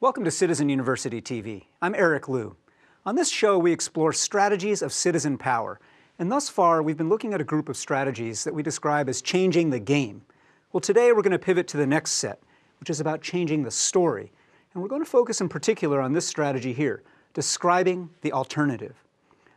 Welcome to Citizen University TV. I'm Eric Liu. On this show, we explore strategies of citizen power. And thus far, we've been looking at a group of strategies that we describe as changing the game. Well, today we're going to pivot to the next set, which is about changing the story. And we're going to focus in particular on this strategy here, describing the alternative.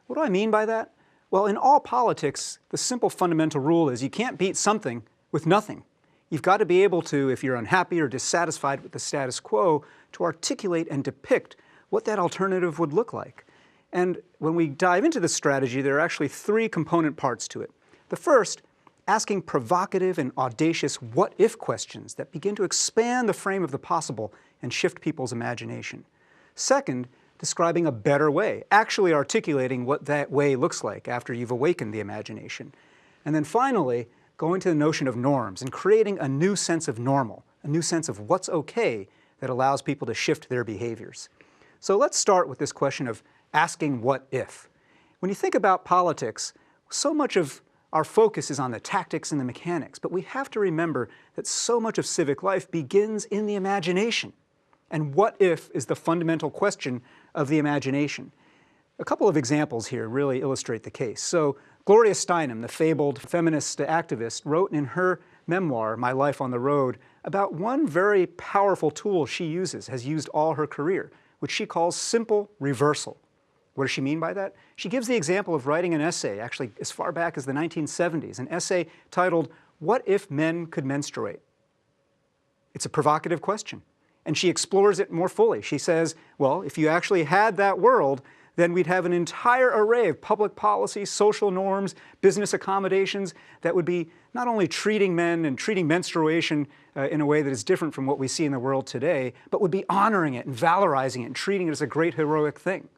What do I mean by that? Well, in all politics, the simple fundamental rule is you can't beat something with nothing. You've got to be able to, if you're unhappy or dissatisfied with the status quo, to articulate and depict what that alternative would look like. And when we dive into this strategy, there are actually three component parts to it. The first, asking provocative and audacious what-if questions that begin to expand the frame of the possible and shift people's imagination. Second, describing a better way, actually articulating what that way looks like after you've awakened the imagination. And then finally, going to the notion of norms and creating a new sense of normal, a new sense of what's okay that allows people to shift their behaviors. So let's start with this question of asking what if. When you think about politics, so much of our focus is on the tactics and the mechanics, but we have to remember that so much of civic life begins in the imagination. And what if is the fundamental question of the imagination. A couple of examples here really illustrate the case. So Gloria Steinem, the fabled feminist activist, wrote in her memoir, My Life on the Road, about one very powerful tool she has used all her career, which she calls simple reversal. What does she mean by that? She gives the example of writing an essay, actually as far back as the 1970s, an essay titled, What If Men Could Menstruate? It's a provocative question, and she explores it more fully. She says, well, if you actually had that world, then we'd have an entire array of public policy, social norms, business accommodations that would be not only treating men and treating menstruation in a way that is different from what we see in the world today, but would be honoring it and valorizing it and treating it as a great heroic thing.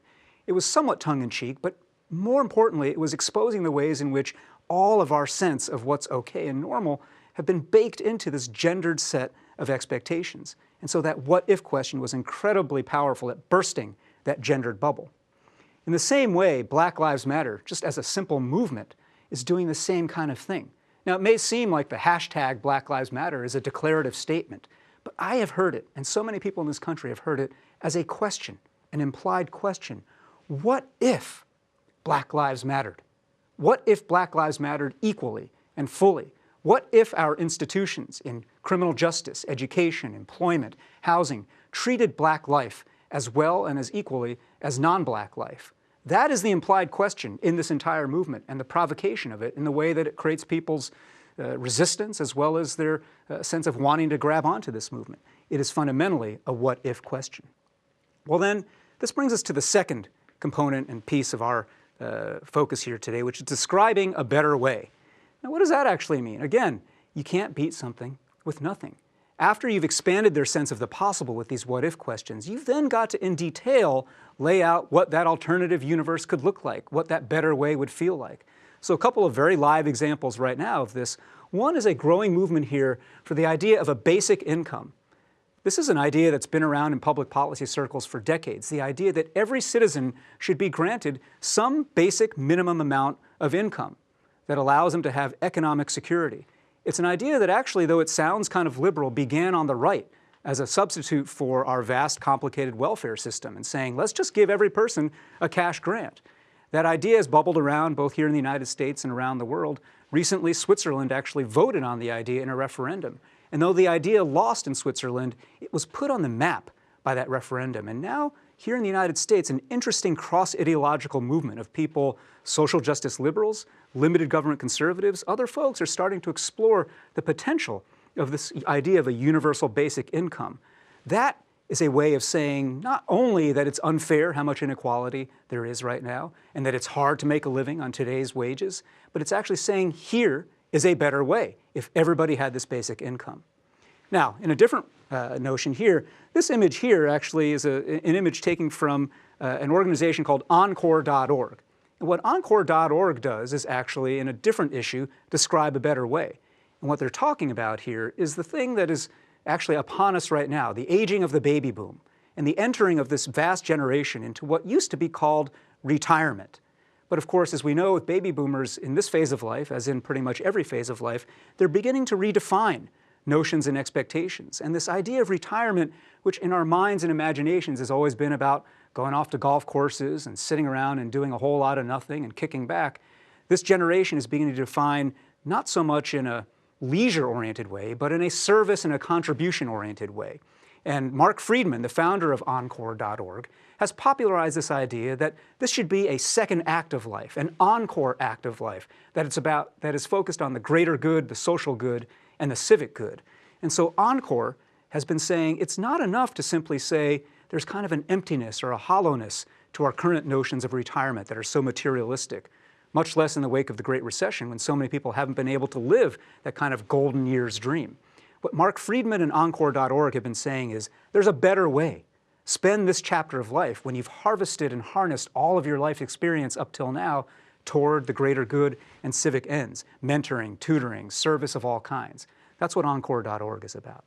It was somewhat tongue-in-cheek, but more importantly, it was exposing the ways in which all of our sense of what's okay and normal have been baked into this gendered set of expectations. And so that what-if question was incredibly powerful at bursting that gendered bubble. In the same way, Black Lives Matter, just as a simple movement, is doing the same kind of thing. Now, it may seem like the hashtag Black Lives Matter is a declarative statement, but I have heard it, and so many people in this country have heard it, as a question, an implied question. What if Black Lives mattered? What if Black Lives mattered equally and fully? What if our institutions in criminal justice, education, employment, housing treated Black life as well and as equally as non-Black life? That is the implied question in this entire movement and the provocation of it in the way that it creates people's resistance as well as their sense of wanting to grab onto this movement. It is fundamentally a what-if question. Well then, this brings us to the second component and piece of our focus here today, which is describing a better way. Now, what does that actually mean? Again, you can't beat something with nothing. After you've expanded their sense of the possible with these what-if questions, you've then got to, in detail, lay out what that alternative universe could look like, what that better way would feel like. So a couple of very live examples right now of this. One is a growing movement here for the idea of a basic income. This is an idea that's been around in public policy circles for decades, the idea that every citizen should be granted some basic minimum amount of income that allows them to have economic security. It's an idea that actually, though it sounds kind of liberal, began on the right as a substitute for our vast, complicated welfare system and saying, let's just give every person a cash grant. That idea has bubbled around both here in the United States and around the world. Recently, Switzerland actually voted on the idea in a referendum. And though the idea lost in Switzerland, it was put on the map by that referendum. And now, here in the United States, an interesting cross-ideological movement of people, social justice liberals, limited government conservatives, other folks are starting to explore the potential of this idea of a universal basic income. That is a way of saying not only that it's unfair how much inequality there is right now, and that it's hard to make a living on today's wages, but it's actually saying here is a better way if everybody had this basic income. Now, in a different notion here, this image here actually is an image taken from an organization called Encore.org. And what Encore.org does is actually, in a different issue, describe a better way. And what they're talking about here is the thing that is actually upon us right now, the aging of the baby boom, and the entering of this vast generation into what used to be called retirement. But of course, as we know with baby boomers in this phase of life, as in pretty much every phase of life, they're beginning to redefine notions and expectations. And this idea of retirement, which in our minds and imaginations has always been about going off to golf courses and sitting around and doing a whole lot of nothing and kicking back, this generation is beginning to define not so much in a leisure-oriented way, but in a service and a contribution-oriented way. And Mark Friedman, the founder of Encore.org, has popularized this idea that this should be a second act of life, an encore act of life, that is focused on the greater good, the social good, and the civic good. And so Encore has been saying it's not enough to simply say there's kind of an emptiness or a hollowness to our current notions of retirement that are so materialistic, much less in the wake of the Great Recession when so many people haven't been able to live that kind of golden years dream. What Mark Friedman and Encore.org have been saying is there's a better way. Spend this chapter of life when you've harvested and harnessed all of your life experience up till now toward the greater good and civic ends, mentoring, tutoring, service of all kinds. That's what Encore.org is about.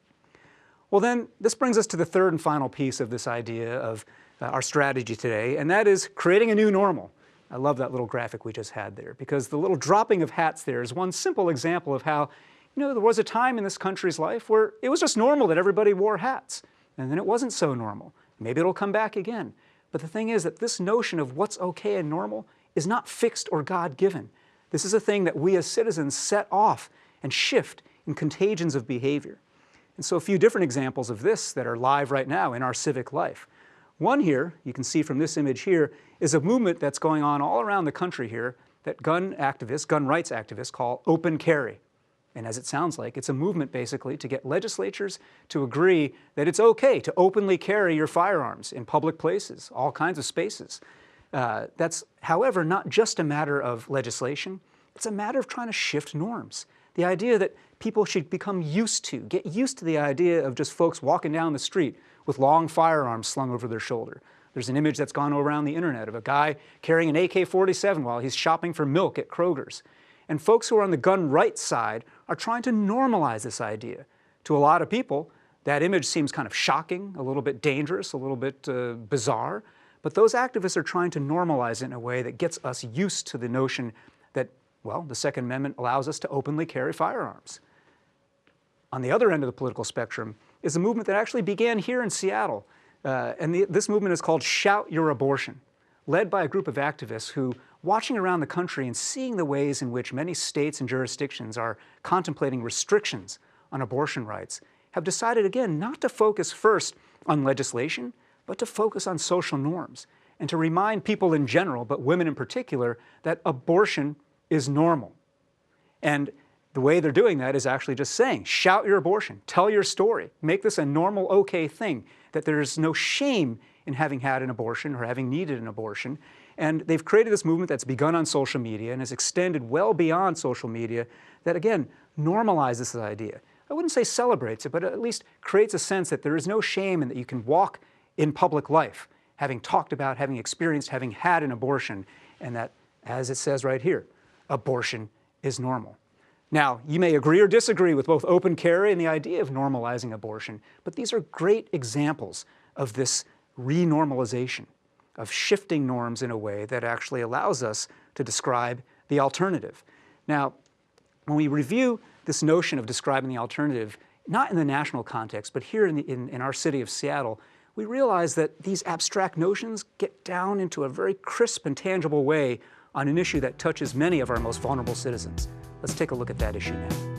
Well then, this brings us to the third and final piece of this idea of our strategy today, and that is creating a new normal. I love that little graphic we just had there, because the little dropping of hats there is one simple example of how, there was a time in this country's life where it was just normal that everybody wore hats, and then it wasn't so normal. Maybe it'll come back again. But the thing is that this notion of what's okay and normal is not fixed or God-given. This is a thing that we as citizens set off and shift in contagions of behavior. And so a few different examples of this that are live right now in our civic life. One here, you can see from this image here, is a movement that's going on all around the country here that gun rights activists call open carry. And as it sounds like, it's a movement basically to get legislatures to agree that it's okay to openly carry your firearms in public places, all kinds of spaces. That's, however, not just a matter of legislation, it's a matter of trying to shift norms. The idea that people should become get used to the idea of just folks walking down the street with long firearms slung over their shoulder. There's an image that's gone around the internet of a guy carrying an AK-47 while he's shopping for milk at Kroger's. And folks who are on the gun rights side are trying to normalize this idea. To a lot of people, that image seems kind of shocking, a little bit dangerous, a little bit bizarre. But those activists are trying to normalize it in a way that gets us used to the notion that, well, the Second Amendment allows us to openly carry firearms. On the other end of the political spectrum is a movement that actually began here in Seattle. This movement is called Shout Your Abortion, led by a group of activists who, watching around the country and seeing the ways in which many states and jurisdictions are contemplating restrictions on abortion rights, have decided again not to focus first on legislation, but to focus on social norms and to remind people in general, but women in particular, that abortion is normal. And the way they're doing that is actually just saying, shout your abortion, tell your story, make this a normal, okay thing, that there's no shame in having had an abortion or having needed an abortion. And they've created this movement that's begun on social media and has extended well beyond social media that, again, normalizes this idea. I wouldn't say celebrates it, but at least creates a sense that there is no shame and that you can walk in public life, having talked about, having experienced, having had an abortion, and that, as it says right here, abortion is normal. Now, you may agree or disagree with both open carry and the idea of normalizing abortion, but these are great examples of this renormalization, of shifting norms in a way that actually allows us to describe the alternative. Now, when we review this notion of describing the alternative, not in the national context, but here in our city of Seattle, we realize that these abstract notions get down into a very crisp and tangible way on an issue that touches many of our most vulnerable citizens. Let's take a look at that issue now.